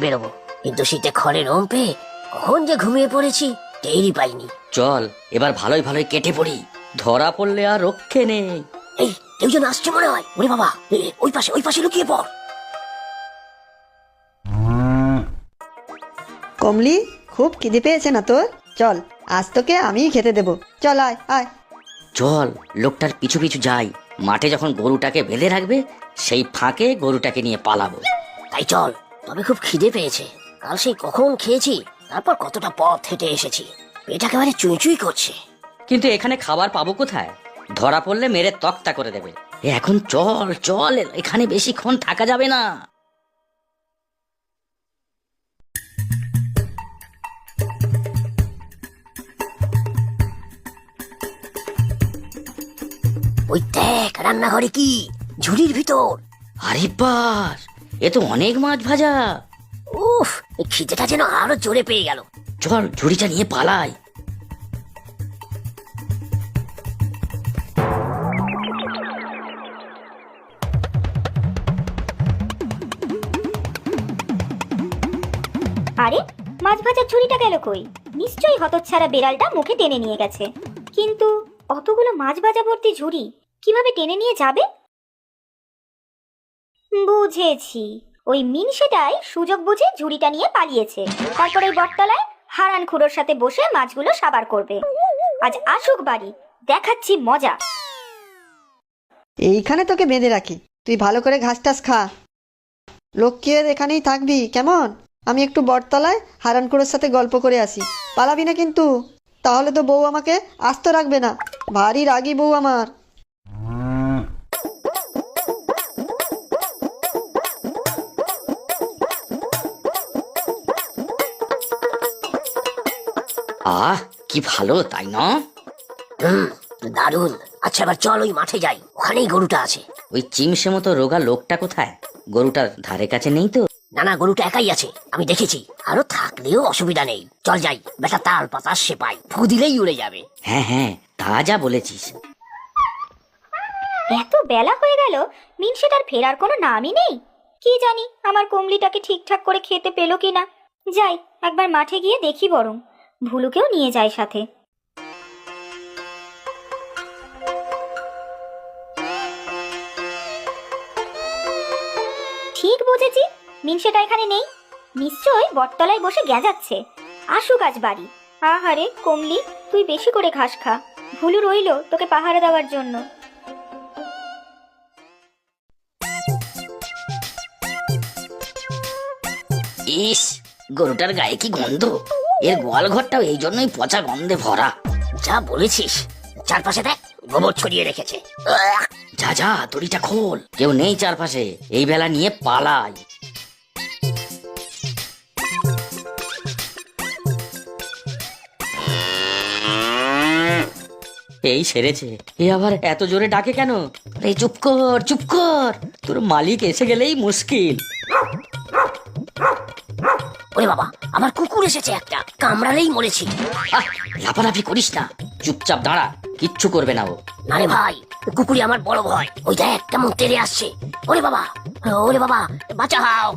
বেরোবো, কিন্তু শীতে খড়ের ওম পেয়ে কখন যে ঘুমিয়ে পড়েছি টেরই পাইনি। চল এবার ভালোই ভালোই কেটে পড়ি, ধরা পড়লে আর রক্ষে নেই। এই কেউ যেন আসছে মনে হয়। ওরে বাবা, ওই পাশে লুকিয়ে পড়। কমলি, খুব খিদে পেয়েছে না তোর? চল আজ তোকে আমিই খেতে দেবো। চল আয় আয়। চল লোকটার পিছু পিছু যাই, মাঠে যখন গরুটাকে বেঁধে রাখবে সেই ফাঁকে গরুটাকে নিয়ে পালাবো। তাই চল। তবে খুব খিদে পেয়েছে, কাল সেই কখন খেয়েছি, তারপর কতটা পথ হেঁটে এসেছি, পেট একেবারে চুই চুই করছে। কিন্তু এখানে খাবার পাবো কোথায়? ধরা পড়লে মেরে তক্তা করে দেবে। এখন চল চল, এখানে বেশিক্ষণ থাকা যাবে না। ওই দেখ রান্নাঘরে কি, ঝুড়ির ভিতর। আরে বাস, এ তো অনেক মাছ ভাজা। উফ, এই খিদেটা যেন আরো জোরে পেয়ে গেল। চল ঝুড়িটা নিয়ে পালাই। আরে, মাছ ভাজার ঝুড়িটা গেল কই? নিশ্চয়ই হতচ্ছাড়া বেড়ালটা মুখে টেনে নিয়ে গেছে। কিন্তু অতগুলো মাছ ভাজা ভর্তি ঝুড়ি কিভাবে টেনে নিয়ে যাবে? বুঝেছি, ওই মিনসেটাই সুযোগ বুঝে ঝুড়িটা নিয়ে পালিয়েছে। তারপর ওই বটতলায় হারান খুড়োর সাথে বসে মাছগুলো সাবার করবে। আজ আসুক বাড়ি, দেখাচ্ছি মজা। এইখানে তোকে বেঁধে রাখি, তুই ভালো করে ঘাস টাস খা। লক্ষ্মীর এখানেই থাকবি কেমন? আমি একটু বটতলায় হারানকুড়োর সাথে গল্প করে আসি। পালাবি না কিন্তু, তাহলে তো বউ আমাকে আস্ত রাখবে না। ভারী রাগী বউ আমার। আহ কি ভালো, তাই না? দারুণ। আচ্ছা এবার চল ওই মাঠে যাই, ওখানেই গরুটা আছে। ওই চিমসে মতো রোগা লোকটা কোথায়? গরুটার ধারে কাছে নেই তো? না না, গরুটা একাই আছে, আমি দেখেছি। আরো থাকলেও অসুবিধা নেই, চল যাই। বেটা তাল পাতা সে পাই, ফু দিলেই উড়ে যাবে। হ্যাঁ হ্যাঁ, তা যা বলেছিস। এত বেলা হয়ে গেল, মিনসেটার ফেরার কোনো নামই নেই। কি জানি আমার কমলিটাকে ঠিকঠাক করে খেতে পেলো কিনা। যাই একবার মাঠে গিয়ে দেখি, বরং ভুলুকেও নিয়ে যায় সাথে। ঠিক বুঝেছি, মিনসেটা এখানে নেই। নিশ্চয়ই বটতলায় বসে গেঁজাচ্ছে। আসুক আজ বাড়ি। আহারে কমলি, তুই বেশি করে ঘাস খা। ভুলু রইলো তোকে পাহারা দেওয়ার জন্য। ইস, গরুটার গায়ে কি গন্ধ! এর গোয়াল ঘরটাও এই জন্যই পচা গন্ধে ভরা। যা বলেছিস, চারপাশে দেখ গোবর ছড়িয়ে রেখেছে। যা যা, দড়িটা খোল, কেউ নেই চারপাশে, এই বেলা নিয়ে পালাই। এই সেরেছে। এ আবার এত জোরে ডাকে কেন? আরে চুপ কর চুপ কর, তোর মালিক এসে গেলেই মুশকিল। ওরে বাবা, আমার কুকুর এসেছে একটা, কামড়ালেই মরেছি। আহ, লাফালাফি করিস না, চুপচাপ দাঁড়া, কিচ্ছু করবে না ও। না রে ভাই, কুকুরই আমার বড় ভয়। ওই দেখ কেমন তেড়ে আসছে। ওরে বাবা, ওরে বাবা, বাঁচাও।